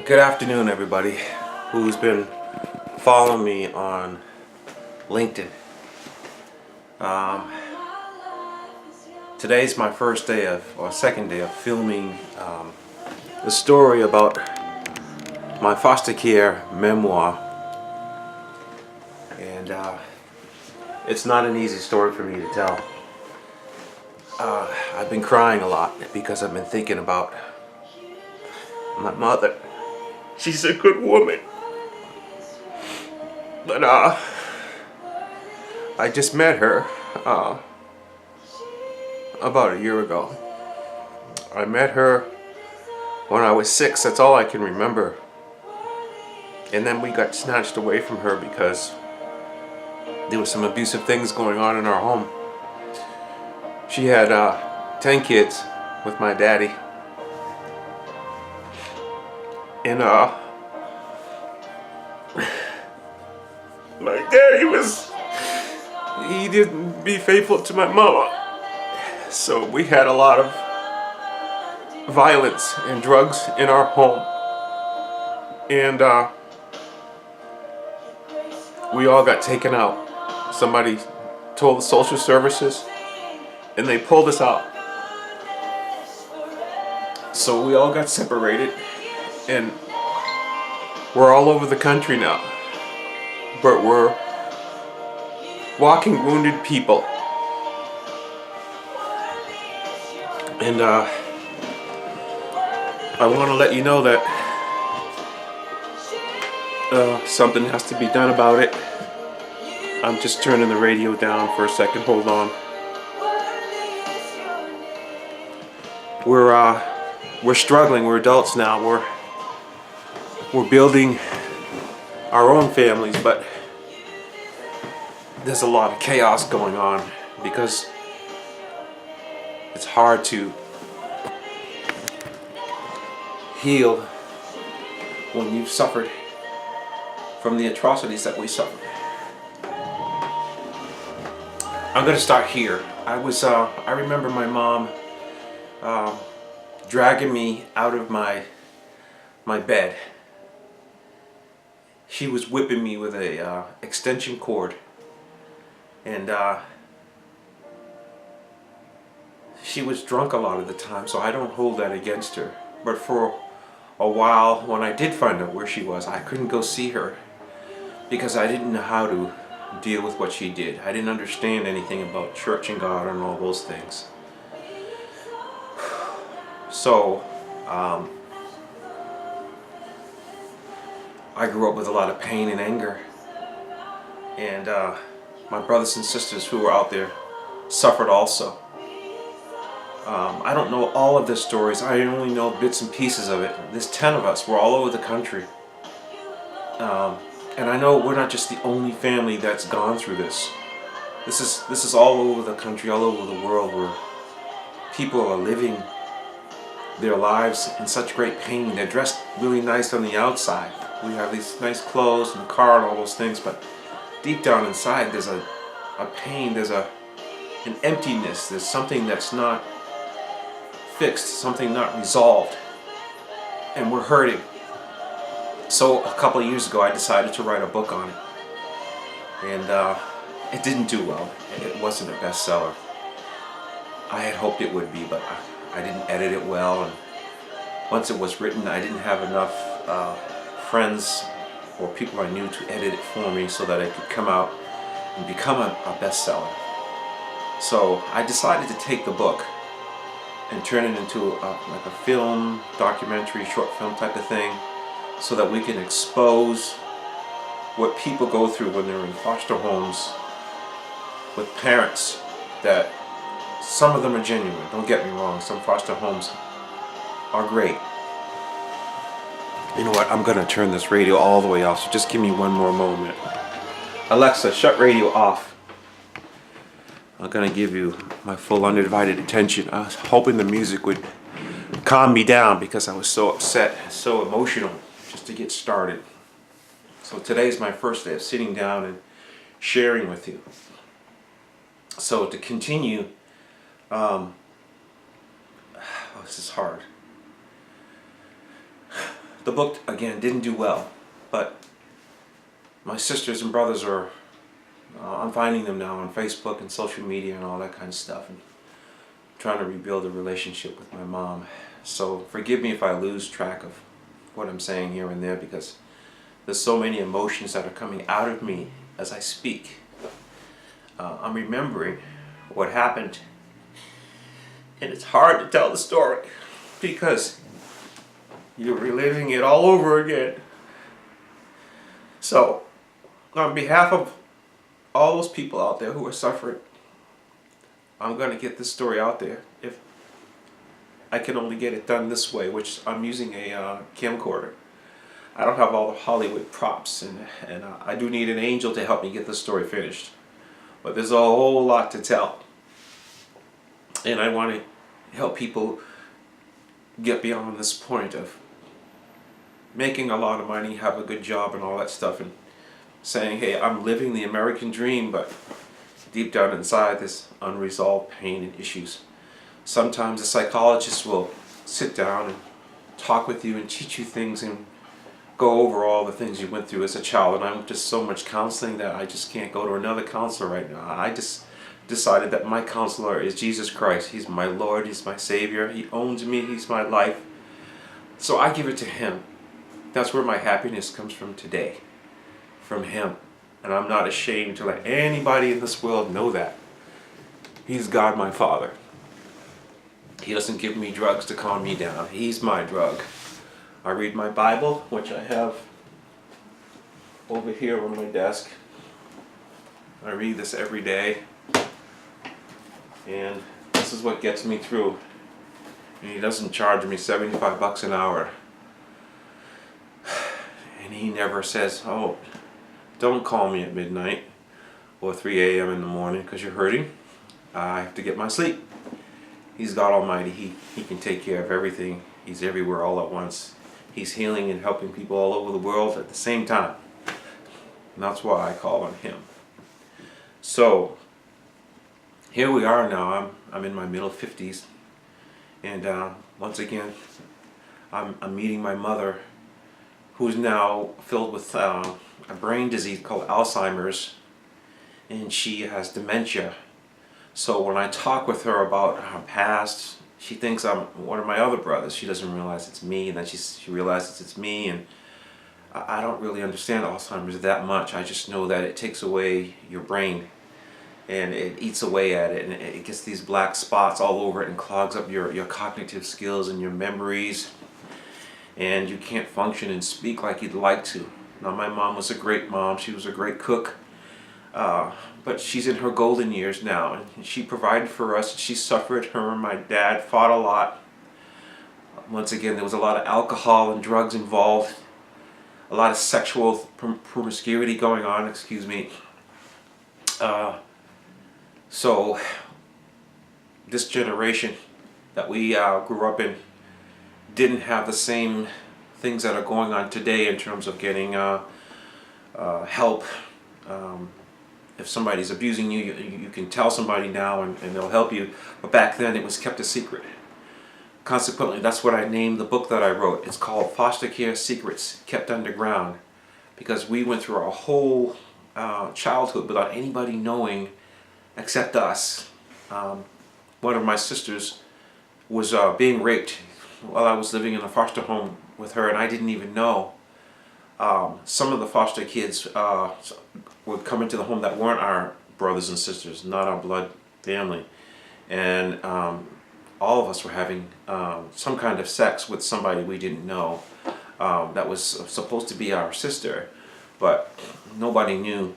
Good afternoon, everybody who's been following me on LinkedIn. Today's my second day of filming the story about my foster care memoir, and it's not an easy story for me to tell. I've been crying a lot because I've been thinking about my mother. She's a good woman, but I just met her about a year ago. I met her when I was 6. That's all I can remember. And then we got snatched away from her because there were some abusive things going on in our home. She had 10 kids with my daddy. And my daddy he didn't be faithful to my mama. So we had a lot of violence and drugs in our home. And we all got taken out. Somebody told the social services and they pulled us out. So we all got separated. And we're all over the country now, but we're walking wounded people. And I want to let you know that something has to be done about it. I'm just turning the radio down for a second. Hold on. We're struggling. We're adults now. We're building our own families, but there's a lot of chaos going on because it's hard to heal when you've suffered from the atrocities that we suffered. I'm going to start here. I remember my mom dragging me out of my bed. She was whipping me with a extension cord, and she was drunk a lot of the time, so I don't hold that against her. But for a while, when I did find out where she was, I couldn't go see her because I didn't know how to deal with what she did. I didn't understand anything about church and God and all those things. So I grew up with a lot of pain and anger, and my brothers and sisters who were out there suffered also. I don't know all of the stories. I only know bits and pieces of it. There's 10 of us. We're all over the country, and I know we're not just the only family that's gone through this. This is all over the country, all over the world, where people are living their lives in such great pain. They're dressed really nice on the outside. We have these nice clothes and a car and all those things, but deep down inside there's a pain, there's an emptiness, there's something that's not fixed, something not resolved, and we're hurting. So a couple of years ago I decided to write a book on it, and it didn't do well. It wasn't a bestseller. I had hoped it would be, but I didn't edit it well, and once it was written I didn't have enough friends or people I knew to edit it for me so that it could come out and become a bestseller. So I decided to take the book and turn it into like a film, documentary, short film type of thing, so that we can expose what people go through when they're in foster homes with parents that some of them are genuine. Don't get me wrong, some foster homes are great. You know what, I'm going to turn this radio all the way off, so just give me one more moment. Alexa, shut radio off. I'm going to give you my full undivided attention. I was hoping the music would calm me down because I was so upset, so emotional just to get started. So today's my first day of sitting down and sharing with you. So to continue, this is hard. The book, again, didn't do well, but my sisters and brothers are, I'm finding them now on Facebook and social media and all that kind of stuff, and trying to rebuild a relationship with my mom. So forgive me if I lose track of what I'm saying here and there, because there's so many emotions that are coming out of me as I speak. I'm remembering what happened, and it's hard to tell the story because you're reliving it all over again. So, on behalf of all those people out there who are suffering, I'm going to get this story out there. If I can only get it done this way, which I'm using a camcorder. I don't have all the Hollywood props, and I do need an angel to help me get this story finished. But there's a whole lot to tell. And I want to help people get beyond this point of making a lot of money, have a good job and all that stuff, and saying, hey, I'm living the American dream, but deep down inside there's unresolved pain and issues. Sometimes a psychologist will sit down and talk with you and teach you things and go over all the things you went through as a child, and I went to so much counseling that I just can't go to another counselor right now. I just decided that my counselor is Jesus Christ. He's my Lord, He's my Savior, He owns me, He's my life. So I give it to Him. That's where my happiness comes from today, from Him. And I'm not ashamed to let anybody in this world know that. He's God my Father. He doesn't give me drugs to calm me down. He's my drug. I read my Bible, which I have over here on my desk. I read this every day, and this is what gets me through. And He doesn't charge me $75 an hour. And He never says, oh, don't call me at midnight or 3 a.m. in the morning because you're hurting. I have to get my sleep. He's God Almighty. He can take care of everything. He's everywhere all at once. He's healing and helping people all over the world at the same time. And that's why I call on Him. So, here we are now. I'm in my middle 50s. And once again, I'm meeting my mother, who's now filled with a brain disease called Alzheimer's. And she has dementia. So when I talk with her about her past, she thinks I'm one of my other brothers. She doesn't realize it's me, and then she realizes it's me, and I don't really understand Alzheimer's that much. I just know that it takes away your brain, and it eats away at it, and it gets these black spots all over it and clogs up your cognitive skills and your memories, and you can't function and speak like you'd like to. Now, my mom was a great mom. She was a great cook. But she's in her golden years now, and she provided for us. She suffered. Her and my dad fought a lot. Once again, there was a lot of alcohol and drugs involved, a lot of sexual promiscuity going on, excuse me. So this generation that we grew up in didn't have the same things that are going on today in terms of getting help. If somebody's abusing you, you can tell somebody now and they'll help you. But back then it was kept a secret. Consequently, that's what I named the book that I wrote. It's called Foster Care Secrets Kept Underground. Because we went through our whole childhood without anybody knowing except us. One of my sisters was being raped while I was living in a foster home with her, and I didn't even know. Some of the foster kids would come into the home that weren't our brothers and sisters, not our blood family, and all of us were having some kind of sex with somebody we didn't know that was supposed to be our sister, but nobody knew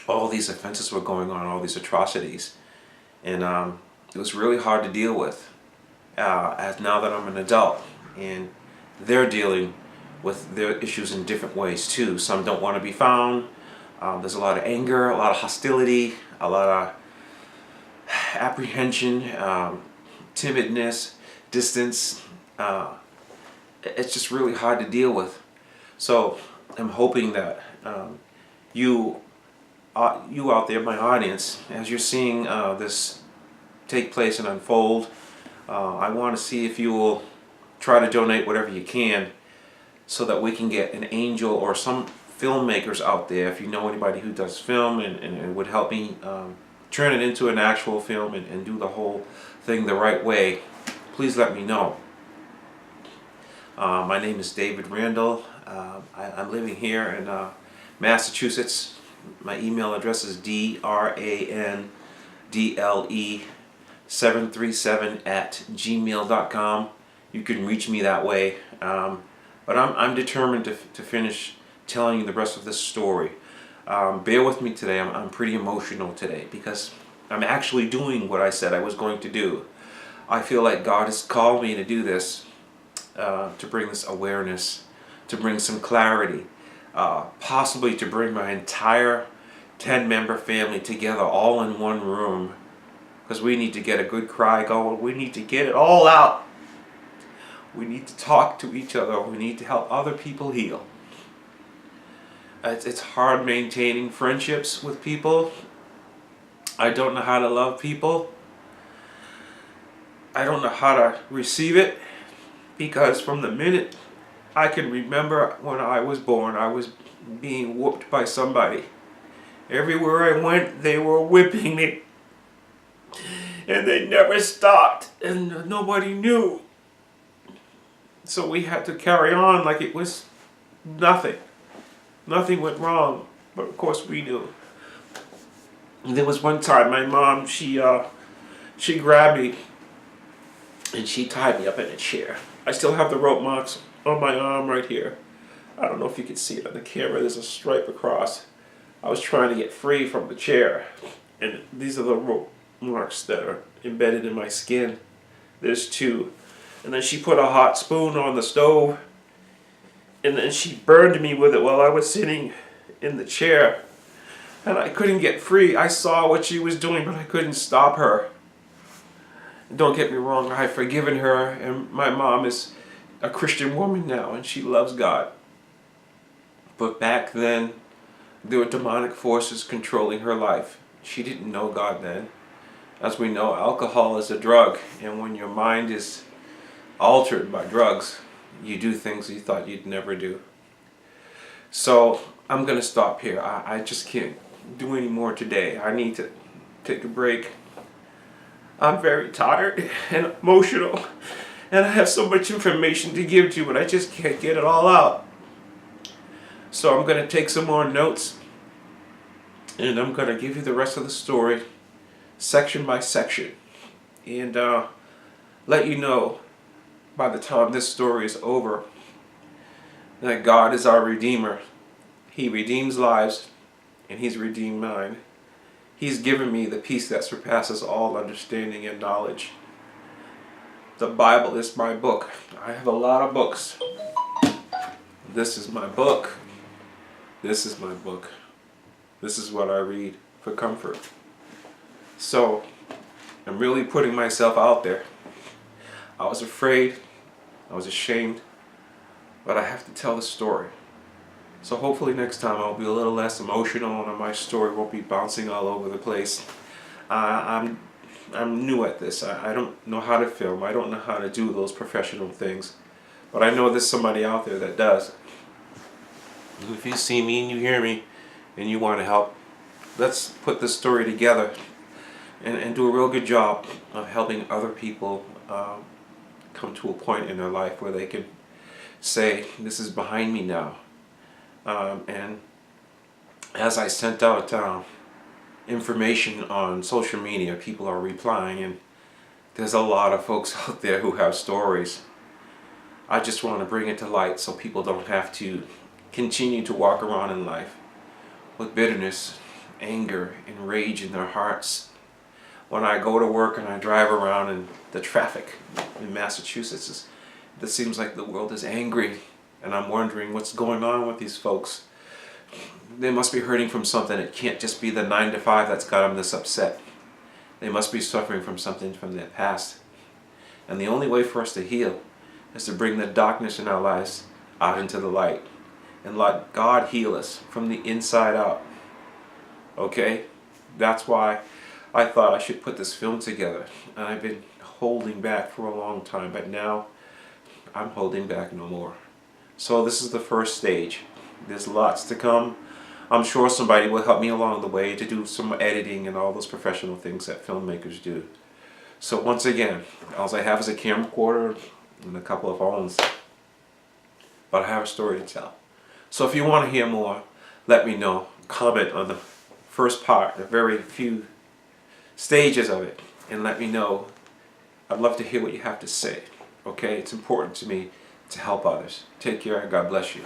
all these offenses were going on, all these atrocities, and it was really hard to deal with as now that I'm an adult, and they're dealing with their issues in different ways too. Some don't want to be found. There's a lot of anger, a lot of hostility, a lot of apprehension, timidness, distance. It's just really hard to deal with. So I'm hoping that you out there, my audience, as you're seeing this take place and unfold, I want to see if you will try to donate whatever you can so that we can get an angel or some filmmakers out there, if you know anybody who does film and would help me turn it into an actual film and do the whole thing the right way, please let me know. My name is David Randall. I'm living here in Massachusetts. My email address is drandle737@gmail.com. You can reach me that way. But I'm determined to finish telling you the rest of this story. Bear with me today. I'm pretty emotional today because I'm actually doing what I said I was going to do. I feel like God has called me to do this, to bring this awareness, to bring some clarity, possibly to bring my entire 10-member family together all in one room, because we need to get a good cry going. We need to get it all out. We need to talk to each other. We need to help other people heal. It's hard maintaining friendships with people. I don't know how to love people. I don't know how to receive it, because from the minute I can remember when I was born, I was being whooped by somebody. Everywhere I went, they were whipping me. And they never stopped, and nobody knew. So we had to carry on like it was nothing. Nothing went wrong, but of course we knew. And there was one time my mom, she grabbed me and she tied me up in a chair. I still have the rope marks on my arm right here. I don't know if you can see it on the camera. There's a stripe across. I was trying to get free from the chair, and these are the rope marks that are embedded in my skin. There's two. And then she put a hot spoon on the stove, and then she burned me with it while I was sitting in the chair. And I couldn't get free. I saw what she was doing, but I couldn't stop her. Don't get me wrong, I've forgiven her, and my mom is a Christian woman now, and she loves God. But back then, there were demonic forces controlling her life. She didn't know God then. As we know, alcohol is a drug, and when your mind is altered by drugs, you do things you thought you'd never do. So I'm going to stop here. I just can't do any more today. I need to take a break. I'm very tired and emotional, and I have so much information to give to you, but I just can't get it all out. So I'm going to take some more notes, and I'm going to give you the rest of the story section by section, and let you know by the time this story is over that God is our Redeemer. He redeems lives, and He's redeemed mine. He's given me the peace that surpasses all understanding and knowledge. The Bible is my book. I have a lot of books. This is my book. This is my book. This is what I read for comfort. So, I'm really putting myself out there. I was afraid, I was ashamed, but I have to tell the story. So hopefully next time I'll be a little less emotional and my story won't be bouncing all over the place. I'm new at this. I don't know how to film. I don't know how to do those professional things. But I know there's somebody out there that does. If you see me and you hear me and you want to help, let's put this story together and do a real good job of helping other people come to a point in their life where they can say, this is behind me now. And as I sent out information on social media, people are replying, and there's a lot of folks out there who have stories. I just want to bring it to light so people don't have to continue to walk around in life with bitterness, anger, and rage in their hearts. When I go to work and I drive around in the traffic in Massachusetts, it seems like the world is angry, and I'm wondering what's going on with these folks. They must be hurting from something. It can't just be the 9 to 5 that's got them this upset. They must be suffering from something from their past. And the only way for us to heal is to bring the darkness in our lives out into the light and let God heal us from the inside out. Okay? That's why I thought I should put this film together. And I've been holding back for a long time, but now I'm holding back no more. So this is the first stage. There's lots to come. I'm sure somebody will help me along the way to do some editing and all those professional things that filmmakers do. So once again, all I have is a camcorder and a couple of phones, but I have a story to tell. So if you want to hear more, let me know. Comment on the first part, the very few stages of it, and let me know. I'd love to hear what you have to say. Okay, it's important to me to help others. Take care and God bless you.